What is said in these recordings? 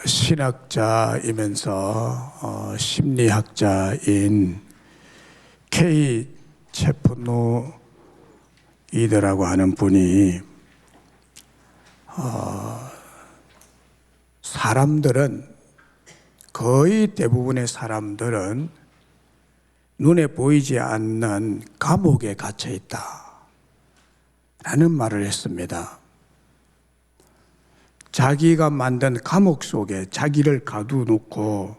신학자이면서 심리학자인 K 체프노이드라고 하는 분이 거의 대부분의 사람들은 눈에 보이지 않는 감옥에 갇혀 있다 라는 말을 했습니다. 자기가 만든 감옥 속에 자기를 가두놓고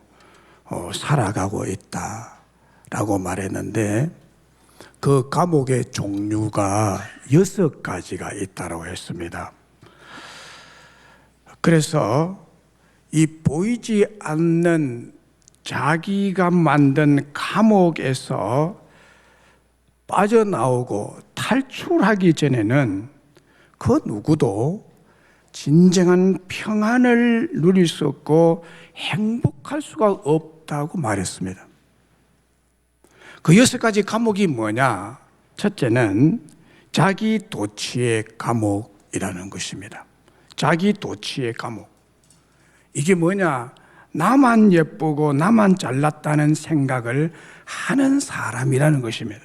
살아가고 있다라고 말했는데, 그 감옥의 종류가 6가지가 있다고 했습니다. 그래서 이 보이지 않는 자기가 만든 감옥에서 빠져나오고 탈출하기 전에는 그 누구도 진정한 평안을 누릴 수 없고 행복할 수가 없다고 말했습니다. 그 6가지 감옥이 뭐냐? 첫째는 자기 도취의 감옥이라는 것입니다. 자기 도취의 감옥. 이게 뭐냐? 나만 예쁘고 나만 잘났다는 생각을 하는 사람이라는 것입니다.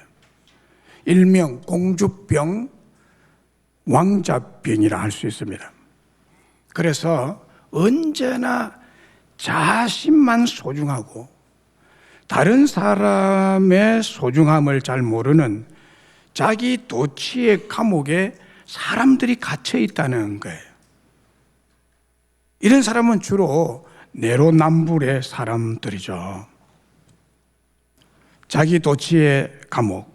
일명 공주병, 왕자병이라 할 수 있습니다. 그래서 언제나 자신만 소중하고 다른 사람의 소중함을 잘 모르는 자기 도취의 감옥에 사람들이 갇혀 있다는 거예요. 이런 사람은 주로 내로남불의 사람들이죠. 자기 도취의 감옥.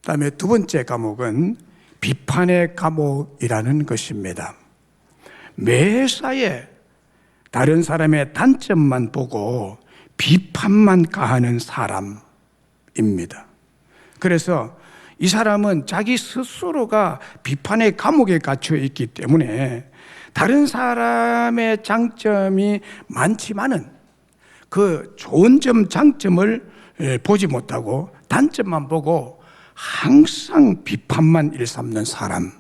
그다음에 두 번째 감옥은 비판의 감옥이라는 것입니다. 매사에 다른 사람의 단점만 보고 비판만 가하는 사람입니다. 그래서 이 사람은 자기 스스로가 비판의 감옥에 갇혀 있기 때문에 다른 사람의 장점이 많지만은 그 좋은 점, 장점을 보지 못하고 단점만 보고 항상 비판만 일삼는 사람.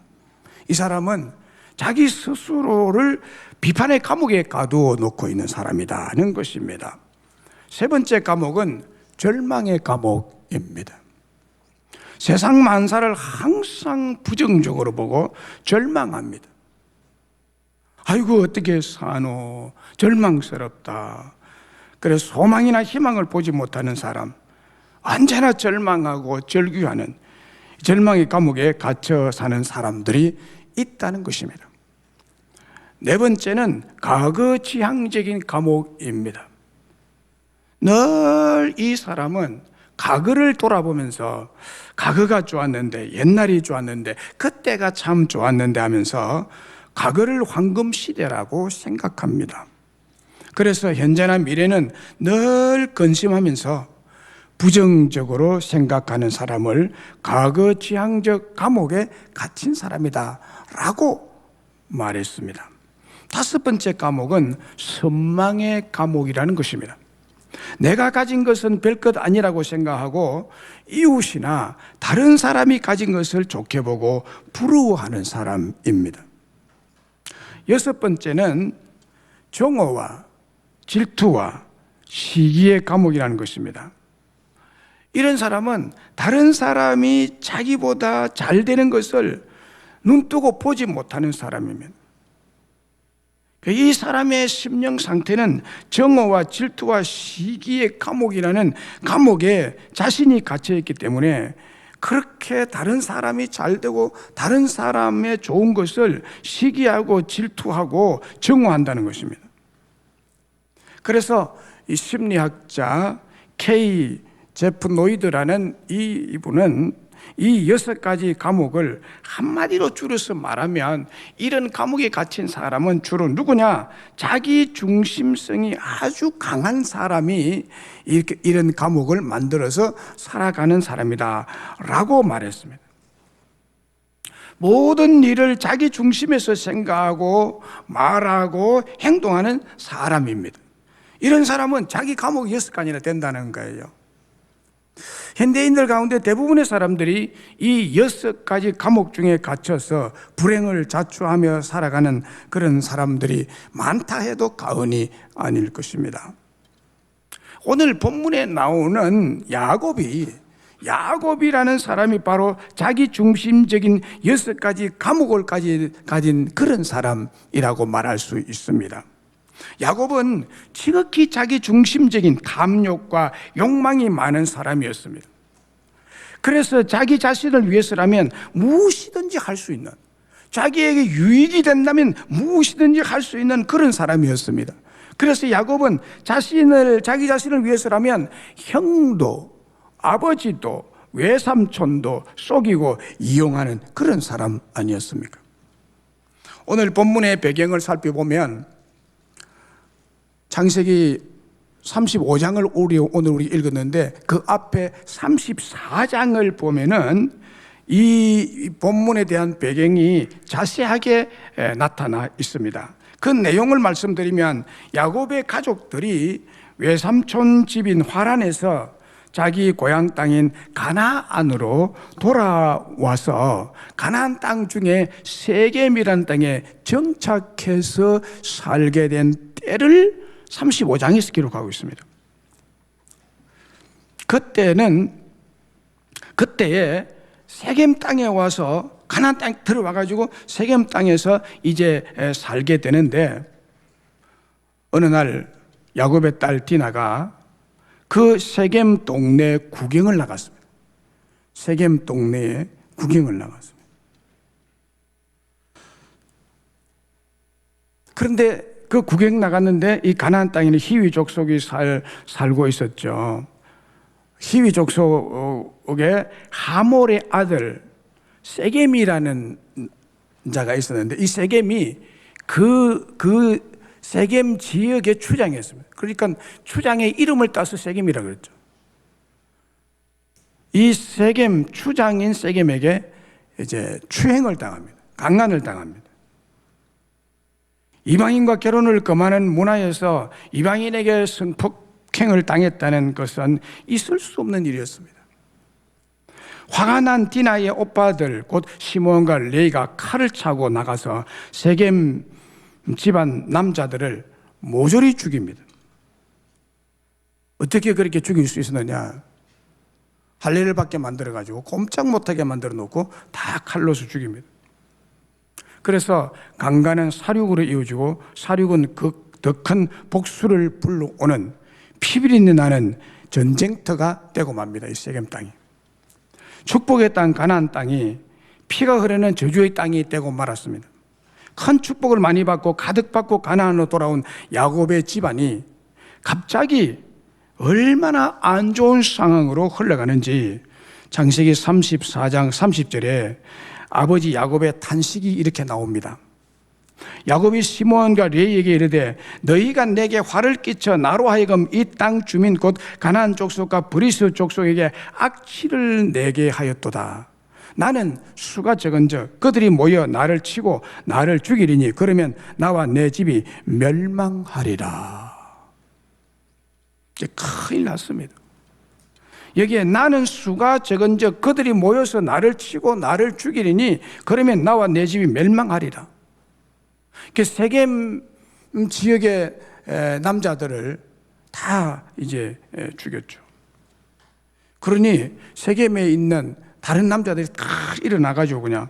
이 사람은 자기 스스로를 비판의 감옥에 가두어 놓고 있는 사람이라는 것입니다. 세 번째 감옥은 절망의 감옥입니다. 세상 만사를 항상 부정적으로 보고 절망합니다. 아이고 어떻게 사노, 절망스럽다. 그래서 소망이나 희망을 보지 못하는 사람, 언제나 절망하고 절규하는 절망의 감옥에 갇혀 사는 사람들이 있다는 것입니다. 네 번째는 과거지향적인 감옥입니다. 늘 이 사람은 과거를 돌아보면서 과거가 좋았는데, 옛날이 좋았는데, 그때가 참 좋았는데 하면서 과거를 황금시대라고 생각합니다. 그래서 현재나 미래는 늘 근심하면서 부정적으로 생각하는 사람을 과거지향적 감옥에 갇힌 사람이다 라고 말했습니다. 다섯 번째 감옥은 선망의 감옥이라는 것입니다. 내가 가진 것은 별것 아니라고 생각하고 이웃이나 다른 사람이 가진 것을 좋게 보고 부러워하는 사람입니다. 여섯 번째는 정오와 질투와 시기의 감옥이라는 것입니다. 이런 사람은 다른 사람이 자기보다 잘 되는 것을 눈뜨고 보지 못하는 사람입니다. 이 사람의 심령 상태는 정오와 질투와 시기의 감옥이라는 감옥에 자신이 갇혀 있기 때문에 그렇게 다른 사람이 잘 되고 다른 사람의 좋은 것을 시기하고 질투하고 정오한다는 것입니다. 그래서 이 심리학자 K 제프노이드라는 이분은 이 6가지 감옥을 한마디로 줄여서 말하면, 이런 감옥에 갇힌 사람은 주로 누구냐? 자기 중심성이 아주 강한 사람이 이런 감옥을 만들어서 살아가는 사람이다 라고 말했습니다. 모든 일을 자기 중심에서 생각하고 말하고 행동하는 사람입니다. 이런 사람은 자기 감옥이 6가지나 된다는 거예요. 현대인들 가운데 대부분의 사람들이 이 6가지 감옥 중에 갇혀서 불행을 자초하며 살아가는 그런 사람들이 많다 해도 과언이 아닐 것입니다. 오늘 본문에 나오는 야곱이라는 사람이 바로 자기 중심적인 6가지 감옥을 가진 그런 사람이라고 말할 수 있습니다. 야곱은 지극히 자기 중심적인 탐욕과 욕망이 많은 사람이었습니다. 그래서 자기 자신을 위해서라면 무엇이든지 할 수 있는, 자기에게 유익이 된다면 무엇이든지 할 수 있는 그런 사람이었습니다. 그래서 야곱은 자기 자신을 위해서라면 형도 아버지도 외삼촌도 속이고 이용하는 그런 사람 아니었습니까? 오늘 본문의 배경을 살펴보면 창세기 35장을 오늘 우리 읽었는데 그 앞에 34장을 보면은 이 본문에 대한 배경이 자세하게 나타나 있습니다. 그 내용을 말씀드리면 야곱의 가족들이 외삼촌 집인 화란에서 자기 고향 땅인 가나안으로 돌아와서 가나안 땅 중에 세겜이라는 땅에 정착해서 살게 된 때를 35장에서 기록하고 있습니다. 그때에 세겜 땅에 와서 가나안 땅에 들어와 가지고 세겜 땅에서 이제 살게 되는데 어느 날 야곱의 딸 디나가 그 세겜 동네 구경을 나갔습니다. 세겜 동네에 구경을 나갔습니다. 그런데 그 구경 나갔는데 이 가나안 땅에는 히위 족속이 살고 있었죠. 히위 족속에 하몰의 아들 세겜이라는 자가 있었는데 이 세겜이 그 세겜 지역의 추장이었습니다. 그러니까 추장의 이름을 따서 세겜이라고 그랬죠. 이 추장인 세겜에게 이제 추행을 당합니다. 강간을 당합니다. 이방인과 결혼을 금하는 문화에서 이방인에게 성폭행을 당했다는 것은 있을 수 없는 일이었습니다. 화가 난 디나의 오빠들 곧 시몬과 레이가 칼을 차고 나가서 세겜 집안 남자들을 모조리 죽입니다. 어떻게 그렇게 죽일 수 있었느냐? 할례를 받게 만들어가지고 꼼짝 못하게 만들어 놓고 다 칼로서 죽입니다. 그래서 강간은 사륙으로 이어지고 사륙은 더 큰 복수를 불러오는 피비린내 나는 전쟁터가 되고 맙니다. 이 세겜 땅이. 축복의 땅 가나안 땅이 피가 흐르는 저주의 땅이 되고 말았습니다. 큰 축복을 많이 받고 가득 받고 가나안으로 돌아온 야곱의 집안이 갑자기 얼마나 안 좋은 상황으로 흘러가는지 창세기 34장 30절에 아버지 야곱의 탄식이 이렇게 나옵니다. 야곱이 시몬과 레이에게 이르되 너희가 내게 화를 끼쳐 나로 하여금 이 땅 주민 곧 가나안 족속과 브리스 족속에게 악취를 내게 하였도다. 나는 수가 적은즉 그들이 모여 나를 치고 나를 죽이리니 그러면 나와 내 집이 멸망하리라. 큰일 났습니다. 여기에 나는 수가 적은즉 그들이 모여서 나를 치고 나를 죽이리니 그러면 나와 내 집이 멸망하리라. 세겜 지역의 남자들을 다 이제 죽였죠. 그러니 세겜에 있는 다른 남자들이 다 일어나가지고 그냥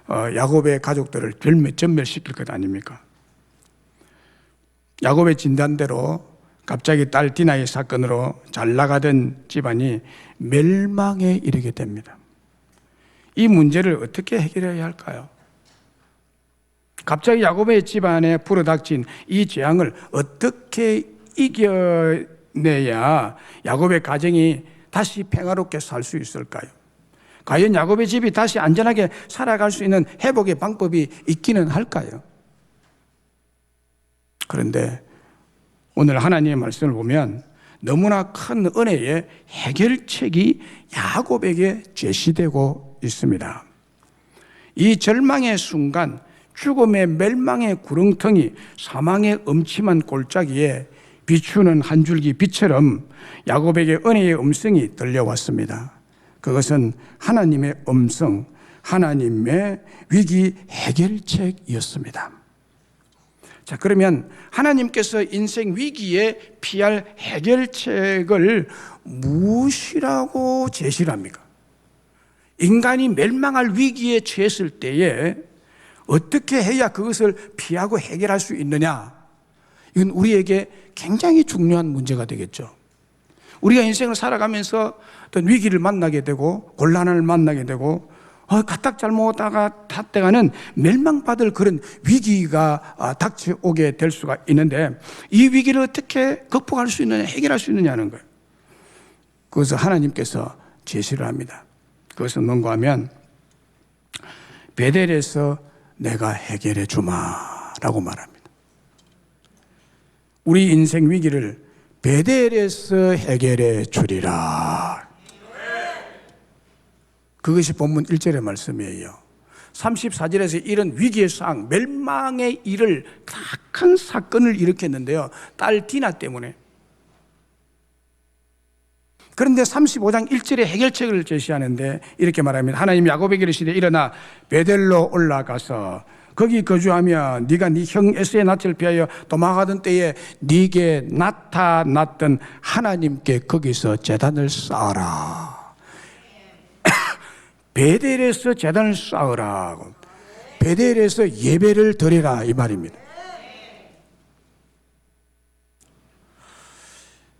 야곱의 가족들을 전멸시킬 것 아닙니까? 야곱의 진단대로 갑자기 딸 디나의 사건으로 잘 나가던 집안이 멸망에 이르게 됩니다. 이 문제를 어떻게 해결해야 할까요? 갑자기 야곱의 집안에 불어닥친 이 재앙을 어떻게 이겨내야 야곱의 가정이 다시 평화롭게 살 수 있을까요? 과연 야곱의 집이 다시 안전하게 살아갈 수 있는 회복의 방법이 있기는 할까요? 그런데 오늘 하나님의 말씀을 보면 너무나 큰 은혜의 해결책이 야곱에게 제시되고 있습니다. 이 절망의 순간, 죽음의 멸망의 구렁텅이, 사망의 음침한 골짜기에 비추는 한 줄기 빛처럼 야곱에게 은혜의 음성이 들려왔습니다. 그것은 하나님의 음성, 하나님의 위기 해결책이었습니다. 자, 그러면 하나님께서 인생 위기에 피할 해결책을 무엇이라고 제시를 합니까? 인간이 멸망할 위기에 처했을 때에 어떻게 해야 그것을 피하고 해결할 수 있느냐? 이건 우리에게 굉장히 중요한 문제가 되겠죠. 우리가 인생을 살아가면서 어떤 위기를 만나게 되고 곤란을 만나게 되고 가딱 잘못하다가 탓대가는 멸망받을 그런 위기가 닥쳐오게 될 수가 있는데 이 위기를 어떻게 극복할 수 있느냐, 해결할 수 있느냐는 거예요. 그것을 하나님께서 제시를 합니다. 그것은 뭔가 하면 베델에서 내가 해결해 주마라고 말합니다. 우리 인생 위기를 베델에서 해결해 주리라. 그것이 본문 1절의 말씀이에요. 34절에서 이런 위기의 상황, 멸망의 일을 큰 사건을 일으켰는데요. 딸 디나 때문에. 그런데 35장 1절에 해결책을 제시하는데 이렇게 말합니다. 하나님 야곱에게 이르시되 일어나 베델로 올라가서 거기 거주하며 네가 네 형 에서의 낯을 피하여 도망하던 때에 네게 나타났던 하나님께 거기서 제단을 쌓아라. 베델에서 제단을 쌓으라. 베델에서 예배를 드리라 이 말입니다.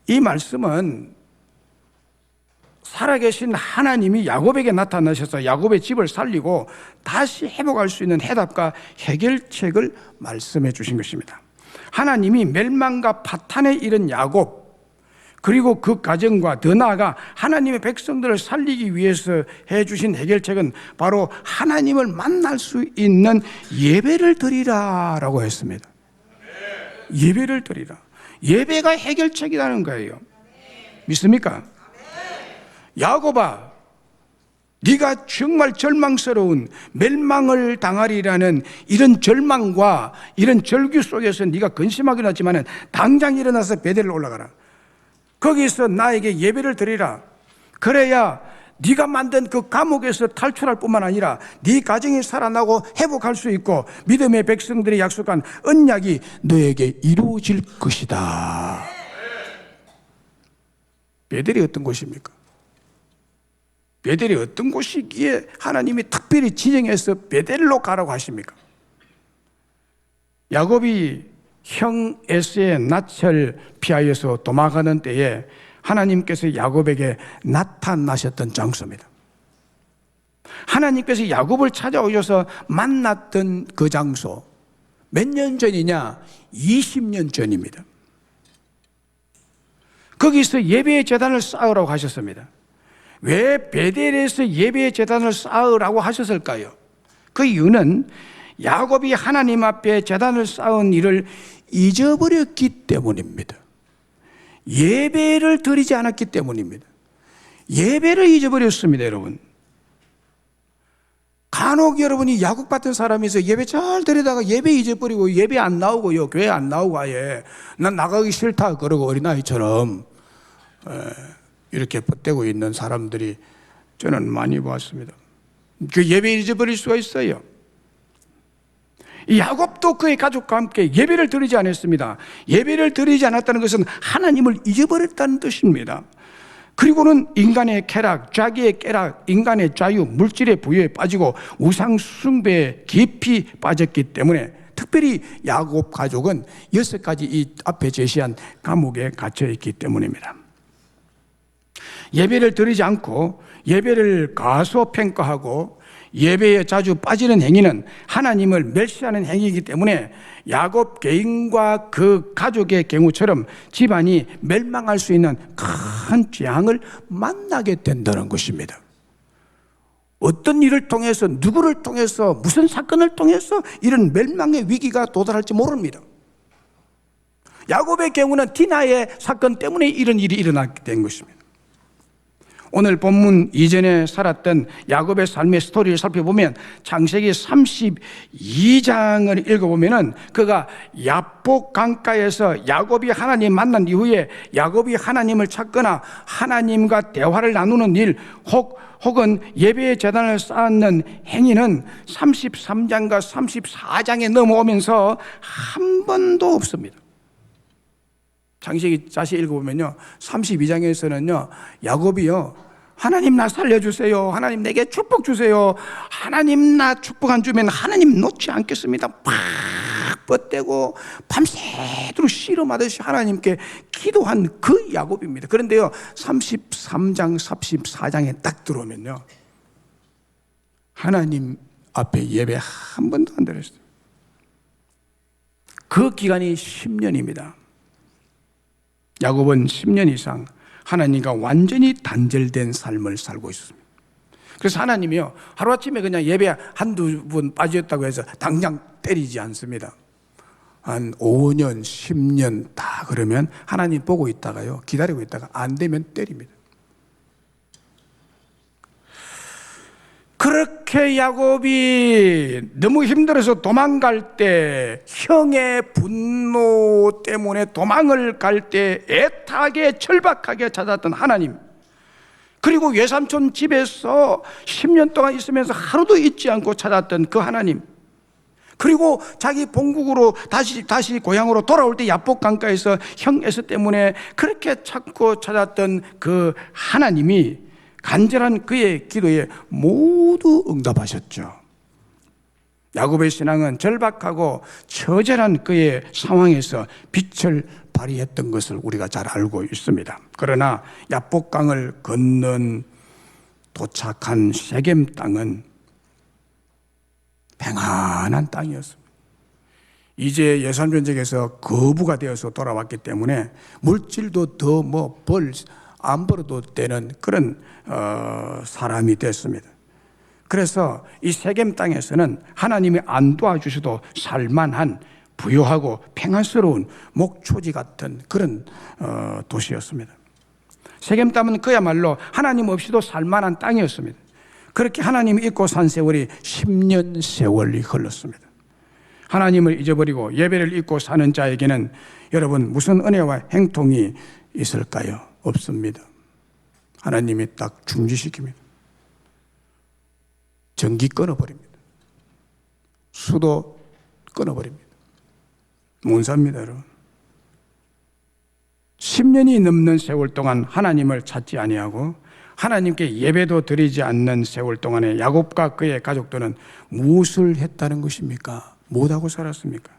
이 말씀은 살아계신 하나님이 야곱에게 나타나셔서 야곱의 집을 살리고 다시 회복할 수 있는 해답과 해결책을 말씀해 주신 것입니다. 하나님이 멸망과 파탄에 이른 야곱, 그리고 그 가정과 더 나아가 하나님의 백성들을 살리기 위해서 해주신 해결책은 바로 하나님을 만날 수 있는 예배를 드리라라고 했습니다. 예배를 드리라. 예배가 해결책이라는 거예요. 믿습니까? 야곱아, 네가 정말 절망스러운 멸망을 당하리라는 이런 절망과 이런 절규 속에서 네가 근심하긴 하지만 당장 일어나서 베델로 올라가라. 거기서 나에게 예배를 드리라. 그래야 네가 만든 그 감옥에서 탈출할 뿐만 아니라 네 가정이 살아나고 회복할 수 있고 믿음의 백성들이 약속한 언약이 너에게 이루어질 것이다. 베델이 어떤 곳입니까? 베델이 어떤 곳이기에 하나님이 특별히 지정해서 베델로 가라고 하십니까? 야곱이 형 에서의 낯을 피하여서 도망가는 때에 하나님께서 야곱에게 나타나셨던 장소입니다. 하나님께서 야곱을 찾아오셔서 만났던 그 장소, 몇 년 전이냐? 20년 전입니다. 거기서 예배의 제단을 쌓으라고 하셨습니다. 왜 베델에서 예배의 제단을 쌓으라고 하셨을까요? 그 이유는 야곱이 하나님 앞에 제단을 쌓은 일을 잊어버렸기 때문입니다. 예배를 드리지 않았기 때문입니다. 예배를 잊어버렸습니다, 여러분. 간혹 여러분이 야곱 같은 사람이서 예배 잘 드리다가 예배 잊어버리고 예배 안 나오고요, 교회 안 나오고 아예 난 나가기 싫다 그러고 어린아이처럼 이렇게 뻗대고 있는 사람들이 저는 많이 봤습니다. 그 예배 잊어버릴 수가 있어요. 야곱도 그의 가족과 함께 예배를 드리지 않았습니다. 예배를 드리지 않았다는 것은 하나님을 잊어버렸다는 뜻입니다. 그리고는 인간의 쾌락, 자기의 쾌락, 인간의 자유, 물질의 부여에 빠지고 우상 숭배에 깊이 빠졌기 때문에 특별히 야곱 가족은 6가지 이 앞에 제시한 감옥에 갇혀 있기 때문입니다. 예배를 드리지 않고 예배를 과소평가하고 예배에 자주 빠지는 행위는 하나님을 멸시하는 행위이기 때문에 야곱 개인과 그 가족의 경우처럼 집안이 멸망할 수 있는 큰 재앙을 만나게 된다는 것입니다. 어떤 일을 통해서, 누구를 통해서, 무슨 사건을 통해서 이런 멸망의 위기가 도달할지 모릅니다. 야곱의 경우는 디나의 사건 때문에 이런 일이 일어나게 된 것입니다. 오늘 본문 이전에 살았던 야곱의 삶의 스토리를 살펴보면 창세기 32장을 읽어보면 그가 야복 강가에서 야곱이 하나님 만난 이후에 야곱이 하나님을 찾거나 하나님과 대화를 나누는 일, 혹 혹은 예배의 제단을 쌓는 행위는 33장과 34장에 넘어오면서 한 번도 없습니다. 창세기 다시 읽어보면요, 32장에서는요 야곱이요, 하나님 나 살려주세요, 하나님 내게 축복 주세요, 하나님 나 축복 안 주면 하나님 놓지 않겠습니다 팍 뻗대고 밤새도록 씨름하듯이 하나님께 기도한 그 야곱입니다. 그런데요 33장 34장에 딱 들어오면요 하나님 앞에 예배 한 번도 안 드렸어요. 그 기간이 10년입니다. 야곱은 10년 이상 하나님과 완전히 단절된 삶을 살고 있었습니다. 그래서 하나님이요 하루아침에 그냥 예배 한두 번 빠졌다고 해서 당장 때리지 않습니다. 한 5년 10년 다 그러면 하나님 보고 있다가요 기다리고 있다가 안 되면 때립니다. 그렇게 야곱이 너무 힘들어서 도망갈 때, 형의 분노 때문에 도망을 갈 때 애타게 절박하게 찾았던 하나님, 그리고 외삼촌 집에서 10년 동안 있으면서 하루도 잊지 않고 찾았던 그 하나님, 그리고 자기 본국으로 다시 고향으로 돌아올 때 야복 강가에서 형 에서 때문에 그렇게 찾고 찾았던 그 하나님이 간절한 그의 기도에 모두 응답하셨죠. 야곱의 신앙은 절박하고 처절한 그의 상황에서 빛을 발휘했던 것을 우리가 잘 알고 있습니다. 그러나 야복강을 건넌 도착한 세겜 땅은 평안한 땅이었습니다. 이제 예산전쟁에서 거부가 되어서 돌아왔기 때문에 물질도 더 안 벌어도 되는 그런 사람이 됐습니다. 그래서 이 세겜 땅에서는 하나님이 안 도와주셔도 살만한 부유하고 평안스러운 목초지 같은 그런 도시였습니다. 세겜 땅은 그야말로 하나님 없이도 살만한 땅이었습니다. 그렇게 하나님을 잊고 산 세월이 10년 세월이 흘렀습니다. 하나님을 잊어버리고 예배를 잊고 사는 자에게는 여러분 무슨 은혜와 행통이 있을까요? 없습니다. 하나님이 딱 중지시킵니다. 전기 끊어버립니다. 수도 끊어버립니다. 못 삽니다, 여러분. 10년이 넘는 세월 동안 하나님을 찾지 아니하고 하나님께 예배도 드리지 않는 세월 동안에 야곱과 그의 가족들은 무엇을 했다는 것입니까? 못하고 살았습니까?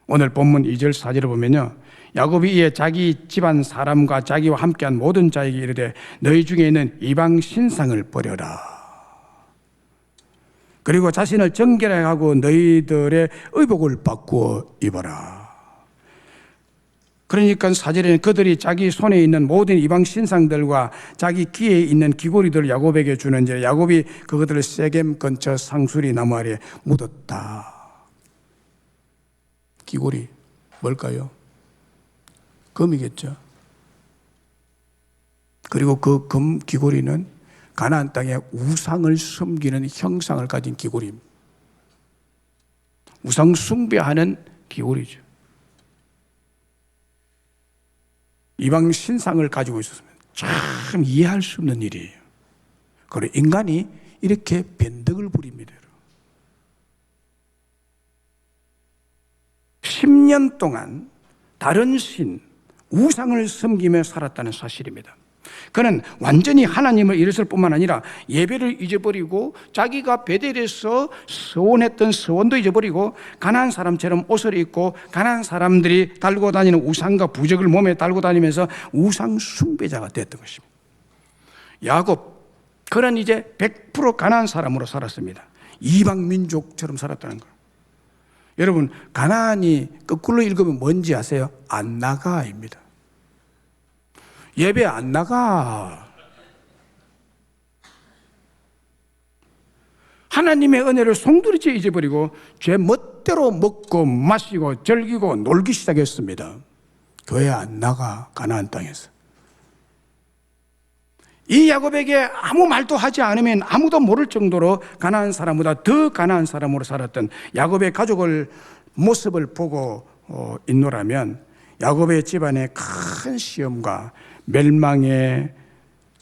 오늘 본문 2절 4절을 보면요, 야곱이 이에 자기 집안 사람과 자기와 함께한 모든 자에게 이르되 너희 중에 있는 이방 신상을 버려라. 그리고 자신을 정결하게 하고 너희들의 의복을 바꾸어 입어라. 그러니까 4절에는 그들이 자기 손에 있는 모든 이방 신상들과 자기 귀에 있는 귀고리들을 야곱에게 주는지라 야곱이 그것들을 세겜 근처 상수리 나무 아래에 묻었다. 귀고리 뭘까요? 금이겠죠. 그리고 그 금 귀고리는 가나안 땅에 우상을 섬기는 형상을 가진 귀고리입니다. 우상 숭배하는 귀고리죠. 이방 신상을 가지고 있었습니다. 참 이해할 수 없는 일이에요. 그리고 인간이 이렇게 변덕을 부립니다. 10년 동안 다른 신, 우상을 섬기며 살았다는 사실입니다. 그는 완전히 하나님을 잃었을 뿐만 아니라 예배를 잊어버리고 자기가 베델에서 서원했던 서원도 잊어버리고 가나안 사람처럼 옷을 입고 가나안 사람들이 달고 다니는 우상과 부적을 몸에 달고 다니면서 우상 숭배자가 됐던 것입니다. 야곱, 그는 이제 100% 가나안 사람으로 살았습니다. 이방 민족처럼 살았다는 거예요. 여러분, 가나안이 거꾸로 읽으면 뭔지 아세요? 안 나가입니다. 예배 안 나가. 하나님의 은혜를 송두리째 잊어버리고 죄 멋대로 먹고 마시고 즐기고 놀기 시작했습니다. 교회 안 나가. 가나안 땅에서. 이 야곱에게 아무 말도 하지 않으면 아무도 모를 정도로 가나안 사람보다 더 가나안 사람으로 살았던 야곱의 가족을 모습을 보고 있노라면 야곱의 집안에 큰 시험과 멸망의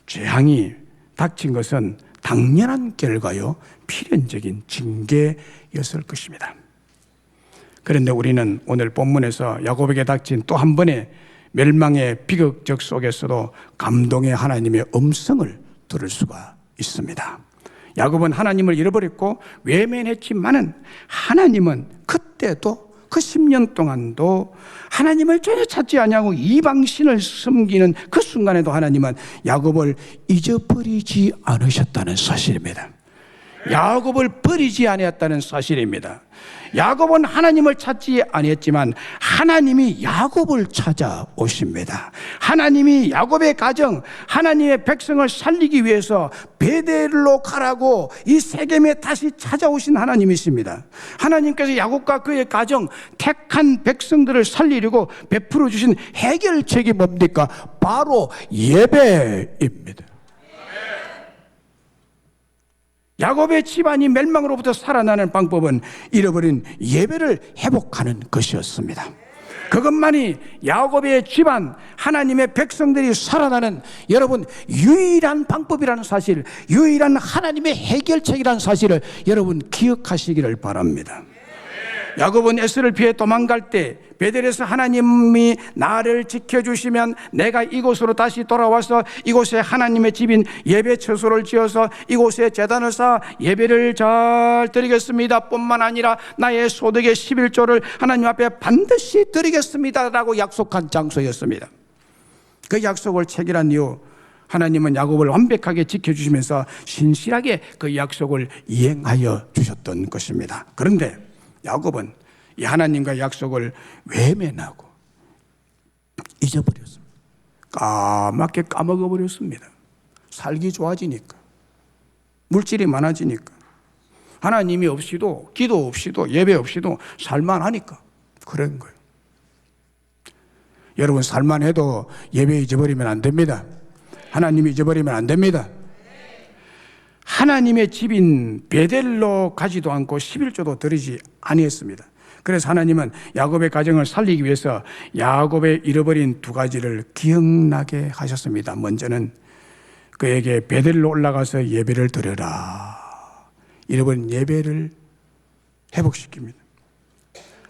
재앙이 닥친 것은 당연한 결과요, 필연적인 징계였을 것입니다. 그런데 우리는 오늘 본문에서 야곱에게 닥친 또 한 번의 멸망의 비극적 속에서도 감동의 하나님의 음성을 들을 수가 있습니다. 야곱은 하나님을 잃어버렸고 외면했지만은 하나님은 그때도 그 10년 동안도 하나님을 전혀 찾지 아니하고 이방신을 섬기는 그 순간에도 하나님은 야곱을 잊어버리지 않으셨다는 사실입니다. 야곱을 버리지 아니했다는 사실입니다. 야곱은 하나님을 찾지 아니했지만 하나님이 야곱을 찾아오십니다. 하나님이 야곱의 가정, 하나님의 백성을 살리기 위해서 베델로 가라고 이 세겜에 다시 찾아오신 하나님이십니다. 하나님께서 야곱과 그의 가정, 택한 백성들을 살리려고 베풀어 주신 해결책이 뭡니까? 바로 예배입니다. 야곱의 집안이 멸망으로부터 살아나는 방법은 잃어버린 예배를 회복하는 것이었습니다. 그것만이 야곱의 집안, 하나님의 백성들이 살아나는 여러분 유일한 방법이라는 사실, 유일한 하나님의 해결책이라는 사실을 여러분 기억하시기를 바랍니다. 야곱은 에스를 피해 도망갈 때 베델에서 하나님이 나를 지켜주시면 내가 이곳으로 다시 돌아와서 이곳에 하나님의 집인 예배 처소를 지어서 이곳에 제단을 쌓아 예배를 잘 드리겠습니다 뿐만 아니라 나의 소득의 11조를 하나님 앞에 반드시 드리겠습니다 라고 약속한 장소였습니다. 그 약속을 체결한 이후 하나님은 야곱을 완벽하게 지켜주시면서 신실하게 그 약속을 이행하여 주셨던 것입니다. 그런데 야곱은 이 하나님과 약속을 외면하고 잊어버렸습니다. 까맣게 까먹어버렸습니다. 살기 좋아지니까, 물질이 많아지니까, 하나님이 없이도, 기도 없이도, 예배 없이도 살만하니까 그런 거예요. 여러분, 살만해도 예배 잊어버리면 안 됩니다. 하나님이 잊어버리면 안 됩니다. 하나님의 집인 베델로 가지도 않고 11조도 드리지 아니했습니다. 그래서 하나님은 야곱의 가정을 살리기 위해서 야곱의 잃어버린 두 가지를 기억나게 하셨습니다. 먼저는 그에게 베델로 올라가서 예배를 드려라. 잃어버린 예배를 회복시킵니다.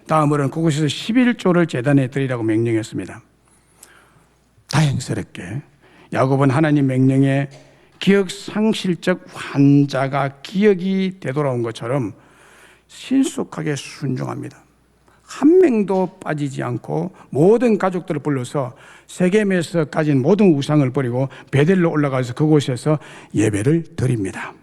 다음으로는 그곳에서 11조를 제단에 드리라고 명령했습니다. 다행스럽게 야곱은 하나님 명령에 기억상실적 환자가 기억이 되돌아온 것처럼 신속하게 순종합니다. 한 명도 빠지지 않고 모든 가족들을 불러서 세겜에서 가진 모든 우상을 버리고 베델로 올라가서 그곳에서 예배를 드립니다.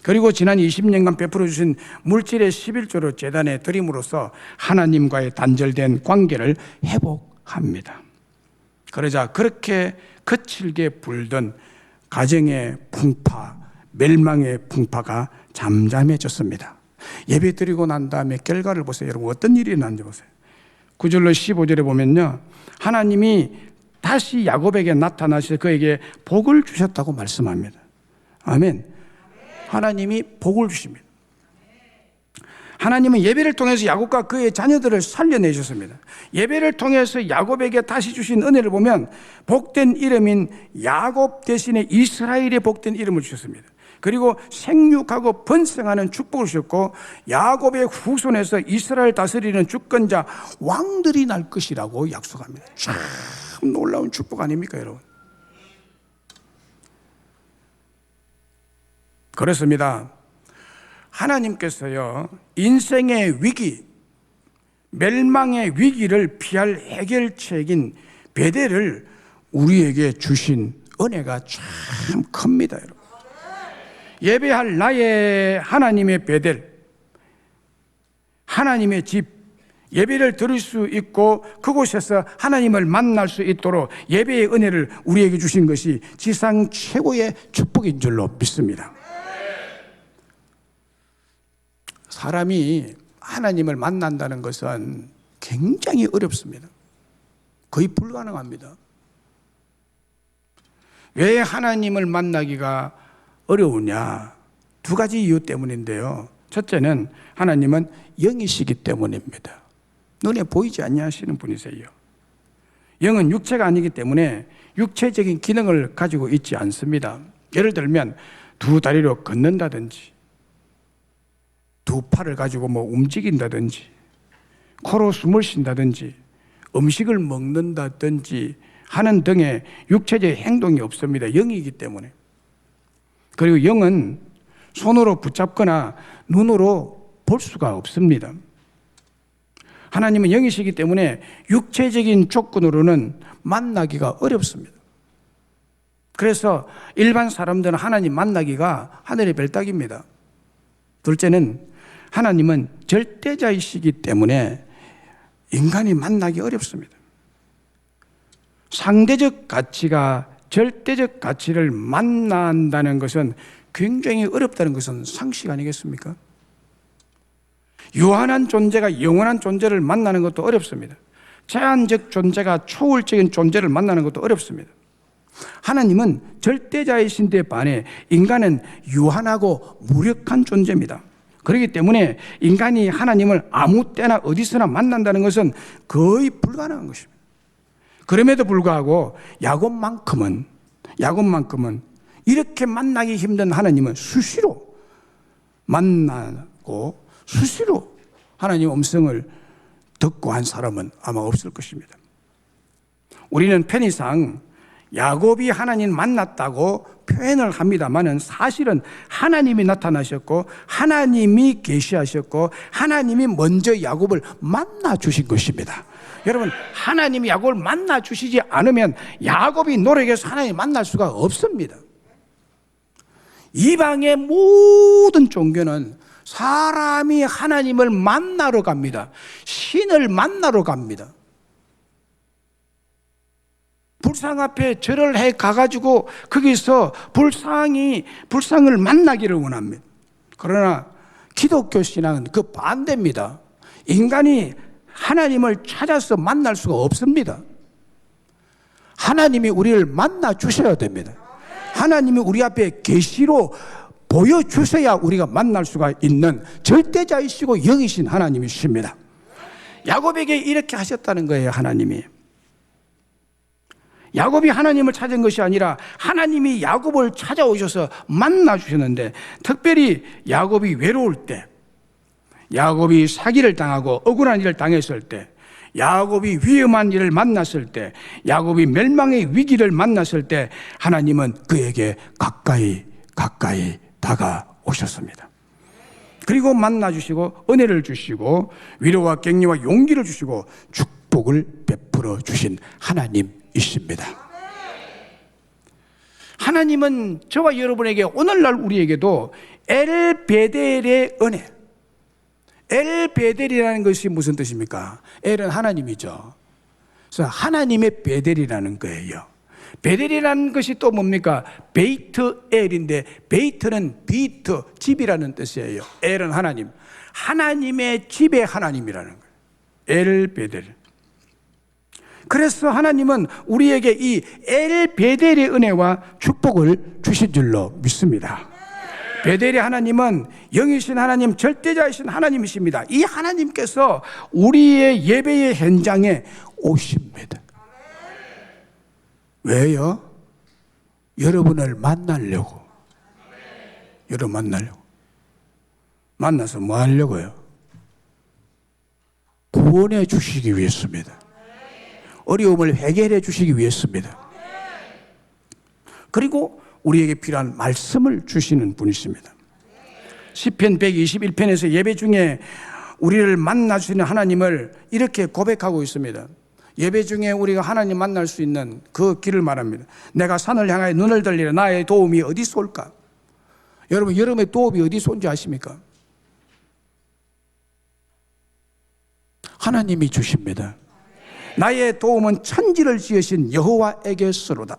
그리고 지난 20년간 베풀어 주신 물질의 11조를 제단에 드림으로써 하나님과의 단절된 관계를 회복합니다. 그러자 그렇게 거칠게 불던 가정의 풍파, 멸망의 풍파가 잠잠해졌습니다. 예배 드리고 난 다음에 결과를 보세요. 여러분, 어떤 일이 일어났는지 보세요. 9절로 15절에 보면요, 하나님이 다시 야곱에게 나타나셔서 그에게 복을 주셨다고 말씀합니다. 아멘. 하나님이 복을 주십니다. 하나님은 예배를 통해서 야곱과 그의 자녀들을 살려내셨습니다. 예배를 통해서 야곱에게 다시 주신 은혜를 보면 복된 이름인 야곱 대신에 이스라엘의 복된 이름을 주셨습니다. 그리고 생육하고 번성하는 축복을 주셨고 야곱의 후손에서 이스라엘 다스리는 주권자 왕들이 날 것이라고 약속합니다. 참 놀라운 축복 아닙니까, 여러분? 그렇습니다. 하나님께서요, 인생의 위기, 멸망의 위기를 피할 해결책인 베델을 우리에게 주신 은혜가 참 큽니다, 여러분. 예배할 나의 하나님의 베델, 하나님의 집, 예배를 드릴 수 있고 그곳에서 하나님을 만날 수 있도록 예배의 은혜를 우리에게 주신 것이 지상 최고의 축복인 줄로 믿습니다. 사람이 하나님을 만난다는 것은 굉장히 어렵습니다. 거의 불가능합니다. 왜 하나님을 만나기가 어려우냐? 두 가지 이유 때문인데요. 첫째는 하나님은 영이시기 때문입니다. 눈에 보이지 아니하시는 분이세요. 영은 육체가 아니기 때문에 육체적인 기능을 가지고 있지 않습니다. 예를 들면 두 다리로 걷는다든지, 두 팔을 가지고 움직인다든지, 코로 숨을 쉰다든지, 음식을 먹는다든지 하는 등의 육체적 행동이 없습니다. 영이기 때문에. 그리고 영은 손으로 붙잡거나 눈으로 볼 수가 없습니다. 하나님은 영이시기 때문에 육체적인 조건으로는 만나기가 어렵습니다. 그래서 일반 사람들은 하나님 만나기가 하늘의 별따기입니다. 둘째는 하나님은 절대자이시기 때문에 인간이 만나기 어렵습니다. 상대적 가치가 절대적 가치를 만난다는 것은 굉장히 어렵다는 것은 상식 아니겠습니까? 유한한 존재가 영원한 존재를 만나는 것도 어렵습니다. 제한적 존재가 초월적인 존재를 만나는 것도 어렵습니다. 하나님은 절대자이신데 반해 인간은 유한하고 무력한 존재입니다. 그렇기 때문에 인간이 하나님을 아무 때나 어디서나 만난다는 것은 거의 불가능한 것입니다. 그럼에도 불구하고 야곱만큼은 이렇게 만나기 힘든 하나님은 수시로 만나고 수시로 하나님 음성을 듣고 한 사람은 아마 없을 것입니다. 우리는 편의상 야곱이 하나님 만났다고 표현을 합니다만은 사실은 하나님이 나타나셨고 하나님이 계시하셨고 하나님이 먼저 야곱을 만나 주신 것입니다. 여러분, 하나님이 야곱을 만나 주시지 않으면 야곱이 노력해서 하나님 만날 수가 없습니다. 이방의 모든 종교는 사람이 하나님을 만나러 갑니다. 신을 만나러 갑니다. 불상 앞에 절을 해 가가지고 거기서 불상을 만나기를 원합니다. 그러나 기독교 신앙은 그 반대입니다. 인간이 하나님을 찾아서 만날 수가 없습니다. 하나님이 우리를 만나 주셔야 됩니다. 하나님이 우리 앞에 계시로 보여주셔야 우리가 만날 수가 있는 절대자이시고 영이신 하나님이십니다. 야곱에게 이렇게 하셨다는 거예요. 하나님이 야곱이 하나님을 찾은 것이 아니라 하나님이 야곱을 찾아오셔서 만나 주셨는데, 특별히 야곱이 외로울 때, 야곱이 사기를 당하고 억울한 일을 당했을 때, 야곱이 위험한 일을 만났을 때, 야곱이 멸망의 위기를 만났을 때 하나님은 그에게 가까이 다가오셨습니다. 그리고 만나주시고 은혜를 주시고 위로와 격려와 용기를 주시고 축복을 베풀어 주신 하나님이십니다. 하나님은 저와 여러분에게, 오늘날 우리에게도 엘베델의 은혜, 엘베델이라는 것이 무슨 뜻입니까? 엘은 하나님이죠. 그래서 하나님의 베델이라는 거예요. 베델이라는 것이 또 뭡니까? 베이트엘인데, 베이트는 비트, 집이라는 뜻이에요. 엘은 하나님, 하나님의 집의 하나님이라는 거예요. 엘베델. 그래서 하나님은 우리에게 이 엘베델의 은혜와 축복을 주신 줄로 믿습니다. 베델의 하나님은 영이신 하나님, 절대자이신 하나님이십니다. 이 하나님께서 우리의 예배의 현장에 오십니다. 왜요? 여러분을 만나려고. 여러분 만나려고. 만나서 뭐 하려고요? 구원해 주시기 위해서입니다. 어려움을 해결해 주시기 위해서입니다. 그리고 우리에게 필요한 말씀을 주시는 분이십니다. 시편 121편에서 예배 중에 우리를 만나주시는 하나님을 이렇게 고백하고 있습니다. 예배 중에 우리가 하나님 만날 수 있는 그 길을 말합니다. 내가 산을 향하여 눈을 들리라. 나의 도움이 어디서 올까? 여러분, 여러분의 도움이 어디서 온지 아십니까? 하나님이 주십니다. 나의 도움은 천지를 지으신 여호와에게서로다.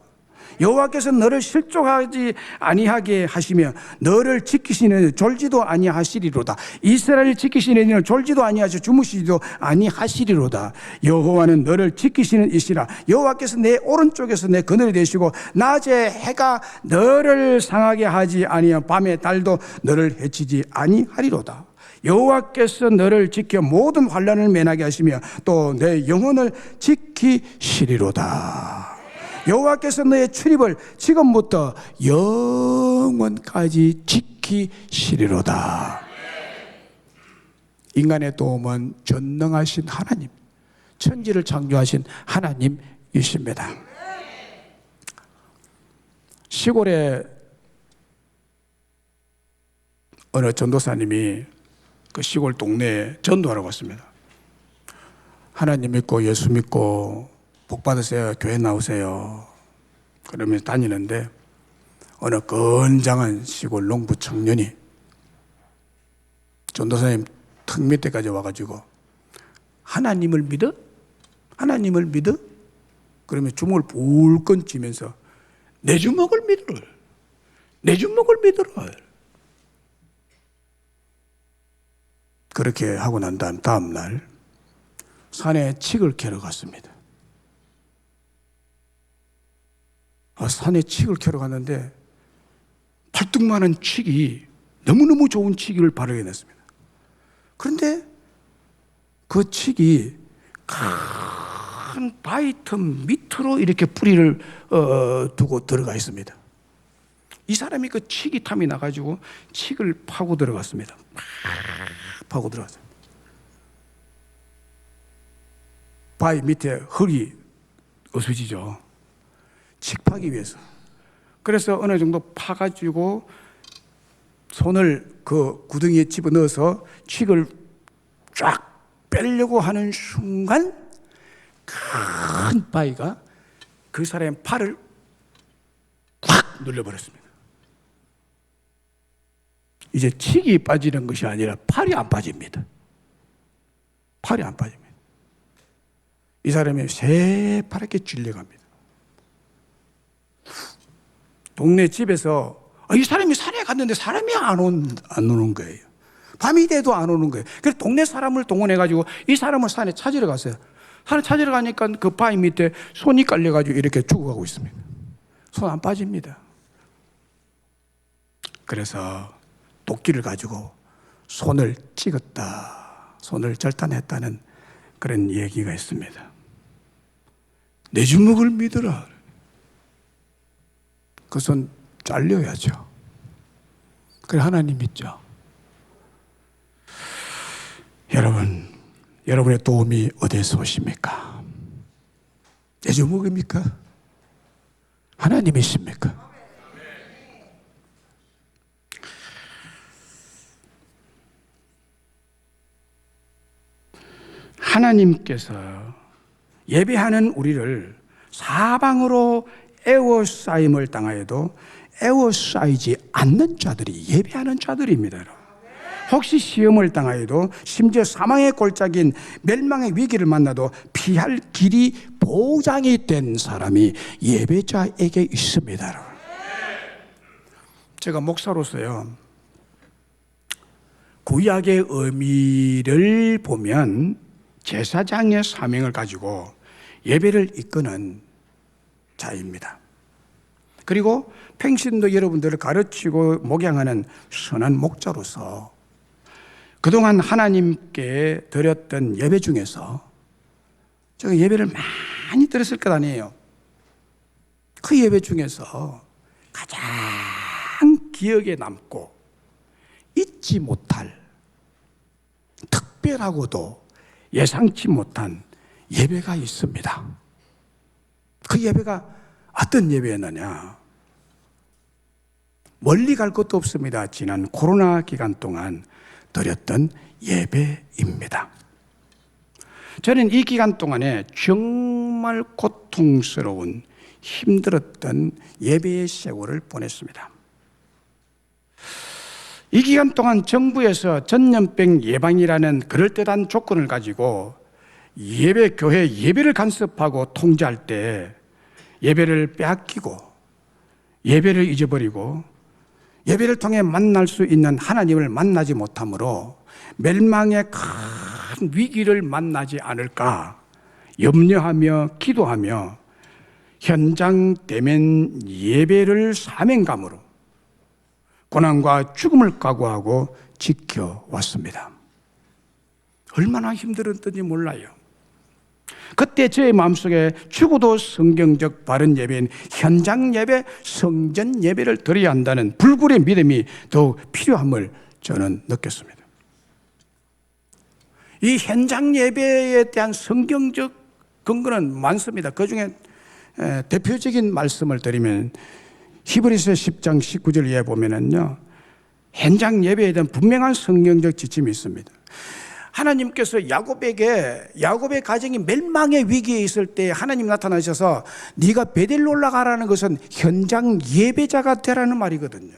여호와께서 너를 실족하지 아니하게 하시며 너를 지키시는 졸지도 아니하시리로다. 이스라엘을 지키시는 이는 졸지도 아니하시고 주무시지도 아니하시리로다. 여호와는 너를 지키시는 이시라. 여호와께서 내 오른쪽에서 내 그늘이 되시고 낮에 해가 너를 상하게 하지 아니하며 밤에 달도 너를 해치지 아니하리로다. 여호와께서 너를 지켜 모든 환난을 면하게 하시며 또 내 영혼을 지키시리로다. 여호와께서 너의 출입을 지금부터 영원까지 지키시리로다. 인간의 도움은 전능하신 하나님, 천지를 창조하신 하나님이십니다. 시골에 어느 전도사님이 그 시골 동네에 전도하러 갔습니다. 하나님 믿고 예수 믿고 복 받으세요, 교회 나오세요, 그러면서 다니는데 어느 건장한 시골 농부 청년이 전도사님 턱 밑에까지 와가지고 하나님을 믿어? 하나님을 믿어? 그러면 주먹을 불끈 쥐면서 내 주먹을 믿으라, 내 주먹을 믿으라. 그렇게 하고 난 다음 날 산에 칡을 캐러 갔습니다. 산에 칡을 캐러 갔는데 팔뚝만한 칡이 너무너무 좋은 칡을 발견했습니다. 그런데 그 칡이 큰 바위 틈 밑으로 이렇게 뿌리를 두고 들어가 있습니다. 이 사람이 그 칡이 탐이 나가지고 칡을 파고 들어갔습니다. 파고 들어갔어요. 바위 밑에 흙이 어수지죠. 칡 파기 위해서. 그래서 어느 정도 파가지고 손을 그 구덩이에 집어넣어서 칡을 쫙 빼려고 하는 순간 큰 바위가 그 사람의 팔을 꽉 눌러버렸습니다. 이제 칡이 빠지는 것이 아니라 팔이 안 빠집니다. 팔이 안 빠집니다. 이 사람이 새파랗게 찔려갑니다. 동네 집에서 이 사람이 산에 갔는데 사람이 안 오는 거예요. 밤이 돼도 안 오는 거예요. 그래서 동네 사람을 동원해가지고 이 사람을 산에 찾으러 갔어요. 산에 찾으러 가니까 그 바위 밑에 손이 깔려가지고 이렇게 죽어가고 있습니다. 손 안 빠집니다. 그래서 도끼를 가지고 손을 찍었다, 손을 절단했다는 그런 얘기가 있습니다. 내 주먹을 믿어라. 그 손 잘려야죠. 그래 하나님 믿죠. 여러분, 여러분의 도움이 어디에서 오십니까? 내 주먹입니까? 하나님이십니까? 하나님께서 예배하는 우리를 사방으로 에워싸임을 당하여도 에워싸이지 않는 자들이 예배하는 자들입니다. 혹시 시험을 당하여도 심지어 사망의 골짜기인 멸망의 위기를 만나도 피할 길이 보장이 된 사람이 예배자에게 있습니다. 제가 목사로서요, 구약의 의미를 보면 제사장의 사명을 가지고 예배를 이끄는 자입니다. 그리고 평신도 여러분들을 가르치고 목양하는 선한 목자로서 그동안 하나님께 드렸던 예배 중에서 제가 예배를 많이 드렸을 것 아니에요. 그 예배 중에서 가장 기억에 남고 잊지 못할, 특별하고도 예상치 못한 예배가 있습니다. 그 예배가 어떤 예배였느냐? 멀리 갈 것도 없습니다. 지난 코로나 기간 동안 드렸던 예배입니다. 저는 이 기간 동안에 정말 고통스러운, 힘들었던 예배의 세월을 보냈습니다. 이 기간 동안 정부에서 전염병 예방이라는 그럴듯한 조건을 가지고 교회 예배를 간섭하고 통제할 때 예배를 빼앗기고 예배를 잊어버리고 예배를 통해 만날 수 있는 하나님을 만나지 못함으로 멸망의 큰 위기를 만나지 않을까 염려하며 기도하며 현장 대면 예배를 사명감으로 고난과 죽음을 각오하고 지켜왔습니다. 얼마나 힘들었던지 몰라요. 그때 저의 마음속에 죽어도 성경적 바른 예배인 현장 예배, 성전 예배를 드려야 한다는 불굴의 믿음이 더욱 필요함을 저는 느꼈습니다. 이 현장 예배에 대한 성경적 근거는 많습니다. 그 중에 대표적인 말씀을 드리면 히브리서 10장 19절 이하에 보면은요, 현장 예배에 대한 분명한 성경적 지침이 있습니다. 하나님께서 야곱의 가정이 멸망의 위기에 있을 때 하나님 나타나셔서 네가 베델로 올라가라는 것은 현장 예배자가 되라는 말이거든요.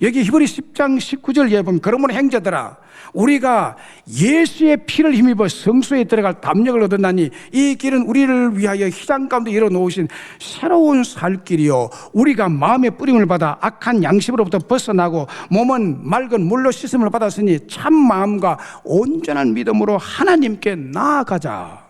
여기 히브리 10장 19절에 보면 그러므로 형제들아 우리가 예수의 피를 힘입어 성소에 들어갈 담력을 얻었나니 이 길은 우리를 위하여 휘장 가운데 열어놓으신 새로운 살 길이요 우리가 마음의 뿌림을 받아 악한 양심으로부터 벗어나고 몸은 맑은 물로 씻음을 받았으니 참 마음과 온전한 믿음으로 하나님께 나아가자.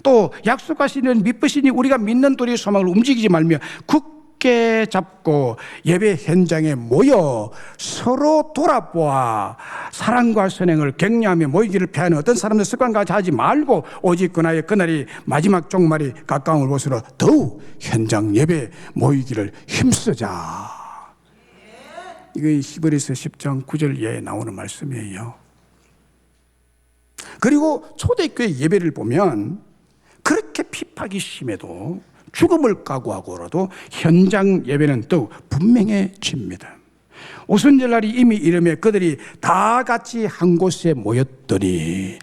또 약속하시는 믿으시니 우리가 믿는 도리의 소망을 움직이지 말며 굳게 잡고 예배 현장에 모여 서로 돌아보아 사랑과 선행을 격려하며 모이기를 피하는 어떤 사람들 습관과 같이 하지 말고 오직 그날이 마지막 종말이 가까운 것으로 더욱 현장 예배 모이기를 힘쓰자. 이게 히브리서 10장 9절에 나오는 말씀이에요. 그리고 초대교회 예배를 보면 그렇게 핍박이 심해도 죽음을 각오하고라도 현장 예배는 더욱 분명해집니다. 오순절날이 이미 이르매 그들이 다 같이 한 곳에 모였더니